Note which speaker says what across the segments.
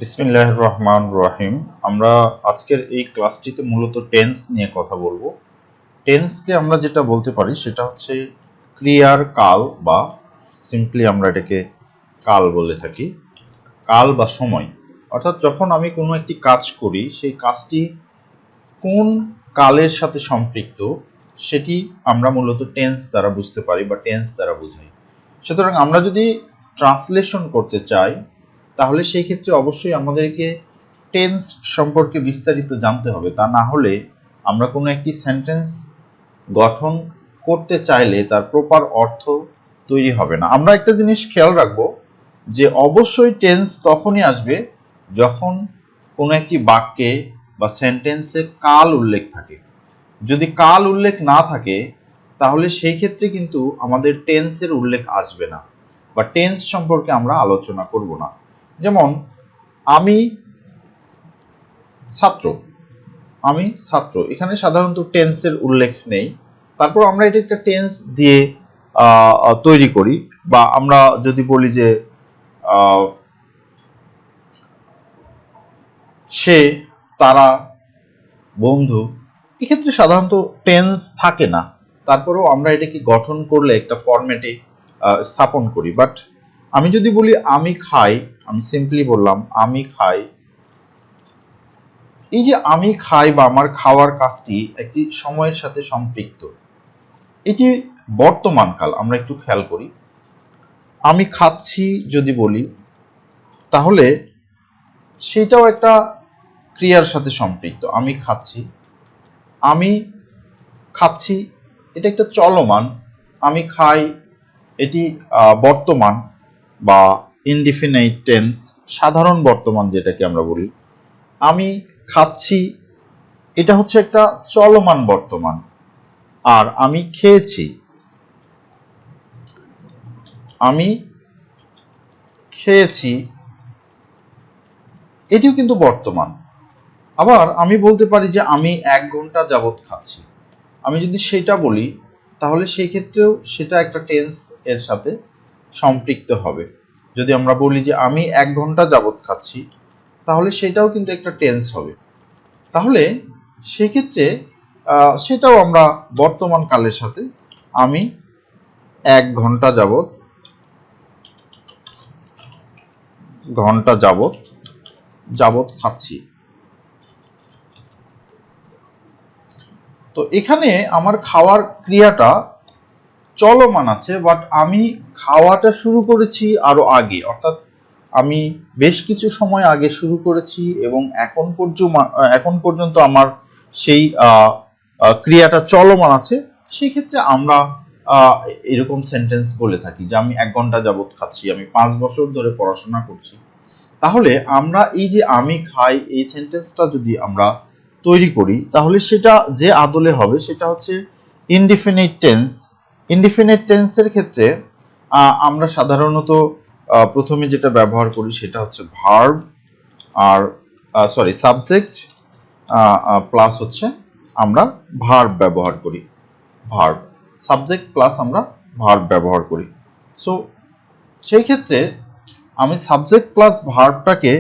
Speaker 1: বিসমিল্লাহির রহমানির রহিম। আমরা আজকের এই ক্লাসটিতে মূলত টেন্স নিয়ে কথা বলবো। টেন্সকে আমরা যেটা বলতে পারি সেটা হচ্ছে ক্রিয়ার কাল, বা সিম্পলি আমরা এটাকে কাল বলে থাকি। কাল বা সময়, অর্থাৎ যখন আমি কোনো একটি কাজ করি সেই কাজটি কোন কালের সাথে সম্পৃক্ত সেটি আমরা মূলত টেন্স দ্বারা বুঝতে পারি বা টেন্স দ্বারা বুঝাই। সুতরাং আমরা যদি ট্রান্সলেশন করতে চাই তাহলে সেই ক্ষেত্রে অবশ্যই আমাদেরকে টেন্স সম্পর্কে বিস্তারিত জানতে হবে। তা না হলে আমরা কোনো একটি সেন্টেন্স গঠন করতে চাইলে তার প্রপার অর্থ তৈরি হবে না। আমরা একটা জিনিস খেয়াল রাখবো যে অবশ্যই টেন্স তখনই আসবে যখন কোনো একটি বাক্যে বা সেন্টেন্সে কাল উল্লেখ থাকে। যদি কাল উল্লেখ না থাকে তাহলে সেই ক্ষেত্রে কিন্তু আমাদের টেন্সের উল্লেখ আসবে না বা টেন্স সম্পর্কে আমরা আলোচনা করব না। যেমন আমি ছাত্র, এখানে সাধারণত টেন্সের উল্লেখ নেই, তারপর আমরা এটা একটা টেন্স দিয়ে তৈরি করি। বা আমরা যদি বলি যে সে, তারা, বন্ধু, এক্ষেত্রে সাধারণত টেন্স থাকে না, তারপরেও আমরা এটাকে গঠন করলে একটা ফরম্যাটে স্থাপন করি। বাট আমি যদি বলি আমি খাই, আমি সিম্পলি বললাম আমি খাই। এই যে আমি খাই বা আমার খাওয়ার কাজটি একটি সময়ের সাথে সম্পৃক্ত, এটি বর্তমান কাল। আমরা একটু খেয়াল করি, আমি খাচ্ছি যদি বলি তাহলে সেটাও একটা ক্রিয়ার সাথে সম্পৃক্ত। আমি খাচ্ছি এটা একটা চলমান। আমি খাই এটি বর্তমান বা ইনডিফিনাইট টেন্স, সাধারণ বর্তমান যেটাকে আমরা বলি। আমি খাচ্ছি এটা হচ্ছে একটা চলমান বর্তমান। আর আমি খেয়েছি এটিও কিন্তু বর্তমান। আবার আমি বলতে পারি যে আমি 1 ঘন্টা যাবত খাচ্ছি। আমি যদি সেটা বলি তাহলে সেই ক্ষেত্রেও সেটা একটা টেন্স এর সাথে সম্পৃক্ত হবে। যদি আমরা বলি যে আমি 1 ঘন্টা যাবত খাচ্ছি তাহলে সেটাও কিন্তু একটা টেন্স হবে। তাহলে সেক্ষেত্রে সেটাও আমরা বর্তমান কালের সাথে, আমি 1 ঘন্টা যাবত খাচ্ছি। তো এখানে আমার খাওয়ার ক্রিয়াটা চলমান আছে, বাট আমি খাওয়াটা শুরু করেছি আরো আগে, অর্থাৎ আমি বেশ কিছু সময় আগে শুরু করেছি এবং এখন পর্যন্ত আমার সেই ক্রিয়াটা চলমান আছে। সেক্ষেত্রে আমরা এরকম সেন্টেন্স বলে থাকি যে আমি 1 ঘন্টা যাবত খাচ্ছি, আমি 5 বছর ধরে পড়াশোনা করছি। তাহলে আমরা এই যে আমি খাই এই সেন্টেন্সটা যদি আমরা তৈরি করি তাহলে সেটা যে আদলে হবে সেটা হচ্ছে ইনডিফিনিট টেন্স। ইনডিফিনিট টেন্সের ক্ষেত্রে আমরা সাধারণত প্রথমে যেটা ব্যবহার করি সেটা হচ্ছে ভার্ব, আর সাবজেক্ট প্লাস হচ্ছে আমরা ভার্ব ব্যবহার করি। ভার্ব, সাবজেক্ট প্লাস আমরা ভার্ব ব্যবহার করি। সো সেই ক্ষেত্রে আমি সাবজেক্ট প্লাস ভার্বটাকে,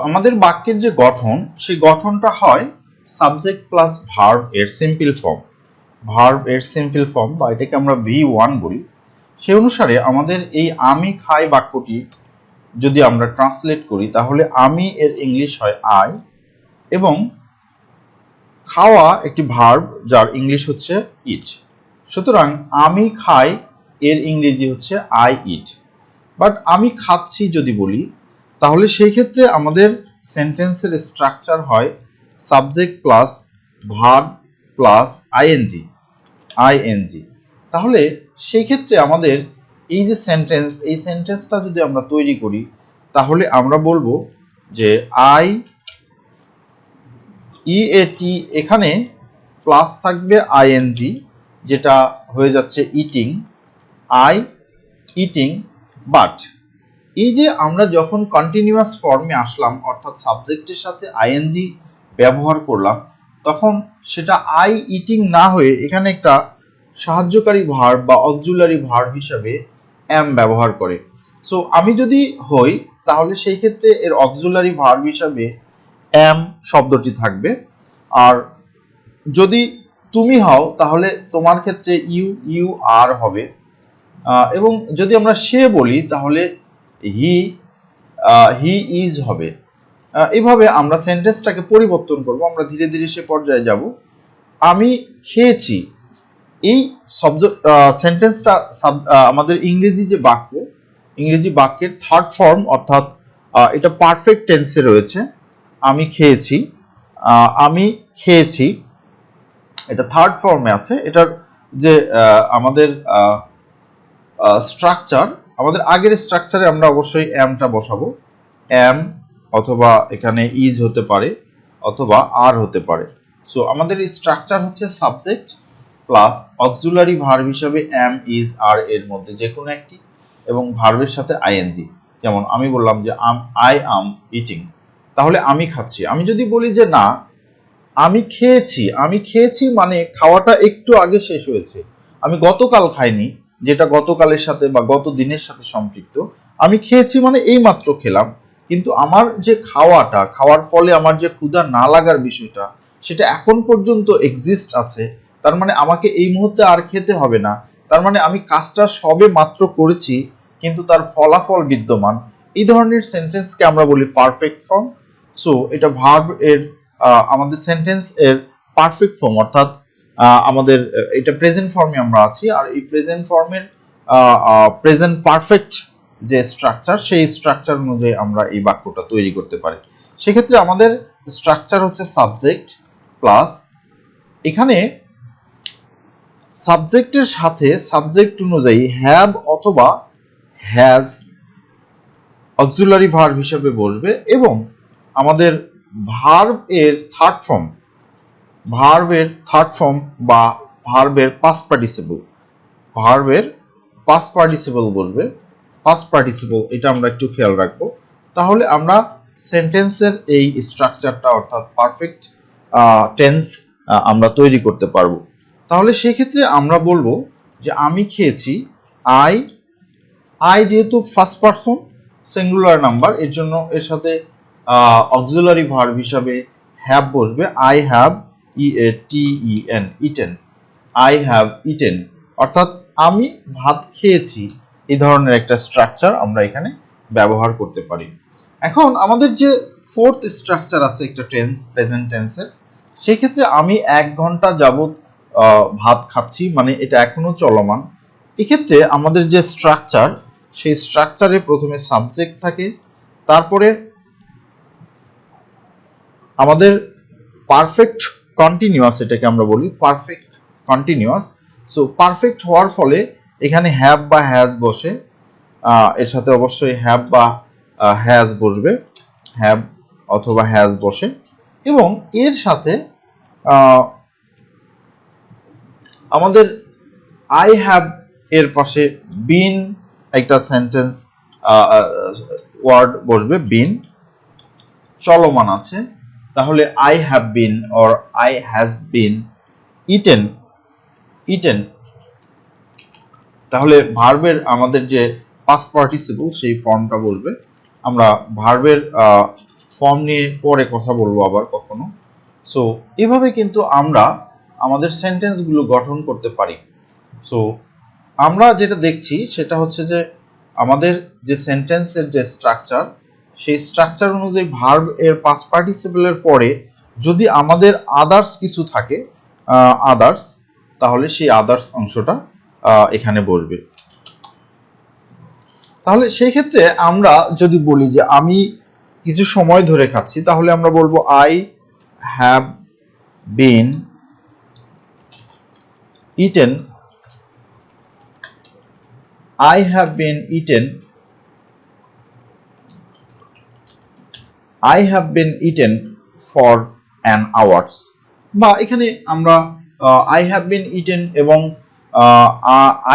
Speaker 1: আমাদের বাক্যের যে গঠন সেই গঠনটা হয় সাবজেক্ট প্লাস ভার্ব এর সিম্পল ফর্ম, বা এটাকে আমরা V1 বলি। সেই অনুসারে আমাদের এই আমি খাই বাক্যটি যদি আমরা ট্রান্সলেট করি তাহলে আমি এর ইংলিশ হয় আই, এবং খাওয়া একটি ভার্ব যার ইংলিশ হচ্ছে ইট। সুতরাং আমি খাই এর ইংরেজি হচ্ছে আই ইট। বাট আমি খাচ্ছি যদি বলি তাহলে সেই ক্ষেত্রে আমাদের সেন্টেন্সের স্ট্রাকচার হয় subject plus verb plus ING. তাহলে সেই ক্ষেত্রে আমাদের এই যে এই সেন্টেন্সটা যদি আমরা তৈরি করি তাহলে আমরা বলবো যে ইএটি, এখানে প্লাস থাকবে আইএনজি, যেটা হয়ে যাচ্ছে ইটিং, ইটিং। বাট এই যে আমরা যখন কন্টিনিউয়াস ফর্মে আসলাম, অর্থাৎ সাবজেক্টের সাথে আইএনজি ব্যবহার করলাম, তখন সেটা আই ইটিং না হয়ে এখানে একটা সাহায্যকারী ভার্ব বা অক্সিলারি ভার্ব হিসাবে এম ব্যবহার করে। সো আমি যদি হই তাহলে সেই ক্ষেত্রে এর অক্সিলারি ভার্ব হিসাবে am শব্দটি থাকবে, আর যদি তুমি হও তাহলে তোমার ক্ষেত্রে ইউ আর হবে, এবং যদি আমরা সে বলি তাহলে হি হি ইজ হবে। এইভাবে আমরা সেন্টেন্সটাকে পরিবর্তন করব, আমরা ধীরে ধীরে সে পর্যায়ে যাব। আমি খেয়েছি, এই শব্দ সেন্টেন্সটা আমাদের ইংরেজি যে বাক্য, ইংরেজি বাক্যের থার্ড ফর্ম, অর্থাৎ এটা পারফেক্ট টেন্সে রয়েছে। আমি খেয়েছি, আমি খেয়েছি, এটা থার্ড ফর্মে আছে। এটার যে আমাদের স্ট্রাকচার, আমাদের আগের স্ট্রাকচারে আমরা অবশ্যই অ্যামটা বসাবো, অ্যাম অথবা এখানে ইজ হতে পারে অথবা আর হতে পারে। সো আমাদের এই স্ট্রাকচার হচ্ছে সাবজেক্ট প্লাস অক্সিলারি ভার্ব হিসাবে অ্যাম ইজ আর এর মধ্যে যে কোনো একটি, এবং ভার্বের সাথে আইএনজি। যেমন আমি বললাম যে আই আম ইটিং, তাহলে আমি খাচ্ছি। আমি যদি বলি যে না আমি খেয়েছি, আমি খেয়েছি মানে খাওয়াটা একটু আগে শেষ হয়েছে, আমি গতকাল খাইনি, যেটা গতকালের সাথে বা গত দিনের সাথে সম্পৃক্ত। আমি খেয়েছি মানে এই মাত্র খেলাম, কিন্তু আমার যে খাওয়াটা, খাওয়ার ফলে আমার যে ক্ষুধা না লাগার বিষয়টা, সেটা এখন পর্যন্ত এক্সিস্ট আছে। তার মানে আমাকে এই মুহূর্তে আর খেতে হবে না, তার মানে আমি কাজটা সবে মাত্র করেছি কিন্তু তার ফলাফল বিদ্যমান। এই ধরনের সেন্টেন্সকে আমরা বলি পারফেক্ট ফর্ম। সো এটা ভার্ব এর আমাদের সেন্টেন্স এর পারফেক্ট ফর্ম, অর্থাৎ আমাদের এটা প্রেজেন্ট ফর্মে আমরা আছি, আর এই প্রেজেন্ট ফর্মের প্রেজেন্ট পারফেক্ট যে স্ট্রাকচার, সেই স্ট্রাকচার অনুযায়ী আমরা এই বাক্যটা তৈরি করতে পারি। সেক্ষেত্রে আমাদের স্ট্রাকচার হচ্ছে সাবজেক্ট প্লাস, এখানে সাবজেক্টের সাথে সাবজেক্ট অনুযায়ী হ্যাভ অথবা হ্যাজ অক্সিলারি ভার্ব হিসেবে বসবে, এবং আমাদের ভার্ব এর থার্ড ফর্ম, ভার্বের থার্ড ফর্ম বা ভার্বের পাস্ট পার্টিসিপল, ভার্বের পাস্ট পার্টিসিপল বসবে। পাস্ট পার্টিসিপল এটা আমরা একটু খেয়াল রাখবো, তাহলে আমরা সেন্টেন্সের এই স্ট্রাকচারটা অর্থাৎ পারফেক্ট টেন্স আমরা তৈরি করতে পারবো। তাহলে সেই ক্ষেত্রে আমরা বলবো যে আমি খেয়েছি, আই আই যেহেতু ফার্স্ট পারসন সিঙ্গুলার নাম্বার, এর জন্য এর সাথে অক্সিলারি ভার্ব হিসাবে হ্যাভ বসবে। I have eaten, eaten, I have eaten, অর্থাৎ আমি ভাত খেয়েছি। এই ধরনের একটা স্ট্রাকচার আমরা এখানে ব্যবহার করতে পারি। এখন আমাদের যে ফোর্থ স্ট্রাকচার আছে একটা টেন্স, প্রেজেন্ট টেন্সের, সেই ক্ষেত্রে আমি 1 ঘন্টা যাবত ভাত খাচ্ছি, মানে এটা এখনো চলমান। এক্ষেত্রে আমাদের যে স্ট্রাকচার, সেই স্ট্রাকচারে প্রথমে সাবজেক্ট থাকে, তারপরে আমাদের পারফেক্ট কন্টিনিউয়াস, এটাকে আমরা বলি পারফেক্ট কন্টিনিউয়াস। সো পারফেক্ট হওয়ার ফলে এখানে হ্যাভ বা হ্যাজ বসে, এর সাথে অবশ্যই হ্যাভ বা হ্যাজ বসবে, হ্যাভ অথবা হ্যাজ বসে, এবং এর সাথে আমাদের আই হ্যাভ এর পাশে বিন একটা সেন্টেন্স ওয়ার্ড বসবে, বিন চলমান আছে। তাহলে I have been or I has been eaten, eaten, তাহলে ভার্বের আমাদের যে পাস্ট পার্টিসিপল সেই ফর্মটা বলবে। আমরা ভার্বের ফর্ম নিয়ে পরে কথা বলবো আবার কখনো। সো এভাবে কিন্তু আমরা আমাদের সেন্টেন্সগুলো গঠন করতে পারি। সো আমরা যেটা দেখছি সেটা হচ্ছে যে আমাদের যে সেন্টেন্সের যে স্ট্রাকচার, সেই স্ট্রাকচার অনুযায়ী ভার্ব এর পাস্ট পার্টিসিপলের পরে যদি আমাদের আদার্স কিছু থাকে, আদার্স, তাহলে সেই আদার্স অংশটা এখানে বসবে। তাহলে সেই ক্ষেত্রে আমরা যদি বলি যে আমি কিছু সময় ধরে খাচ্ছি, তাহলে আমরা বলবো I have been eaten, I have been eaten, I have been eaten for an hours। বা এখানে আমরা I have been eaten এবং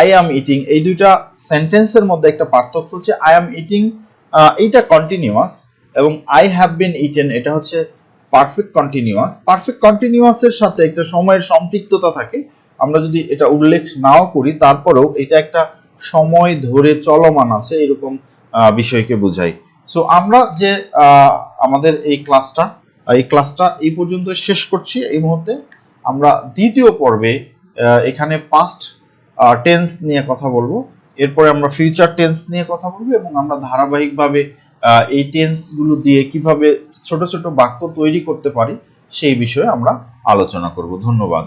Speaker 1: I am eating, এই দুইটা সেন্টেন্সের মধ্যে একটা পার্থক্য হচ্ছে I am eating এইটা কন্টিনিউয়াস, এবং I have been eaten এটা হচ্ছে পারফেক্ট কন্টিনিউয়াস। পারফেক্ট কন্টিনিউয়াসের সাথে একটা সময়ের সম্পৃক্ততা থাকে, আমরা যদি এটা উল্লেখ নাও করি তারপরেও এটা একটা সময় ধরে চলমান আছে, এরকম বিষয়কে বোঝায়। সো আমরা যে আমাদের এই ক্লাসটা এই পর্যন্ত শেষ করছি এই মুহূর্তে। আমরা দ্বিতীয় পর্বে এখানে পাস্ট টেন্স নিয়ে কথা বলবো, এরপরে আমরা ফিউচার টেন্স নিয়ে কথা বলবো, এবং আমরা ধারাবাহিকভাবে এই টেন্স গুলো দিয়ে কিভাবে ছোট ছোট বাক্য তৈরি করতে পারি সেই বিষয়ে আমরা আলোচনা করব। ধন্যবাদ।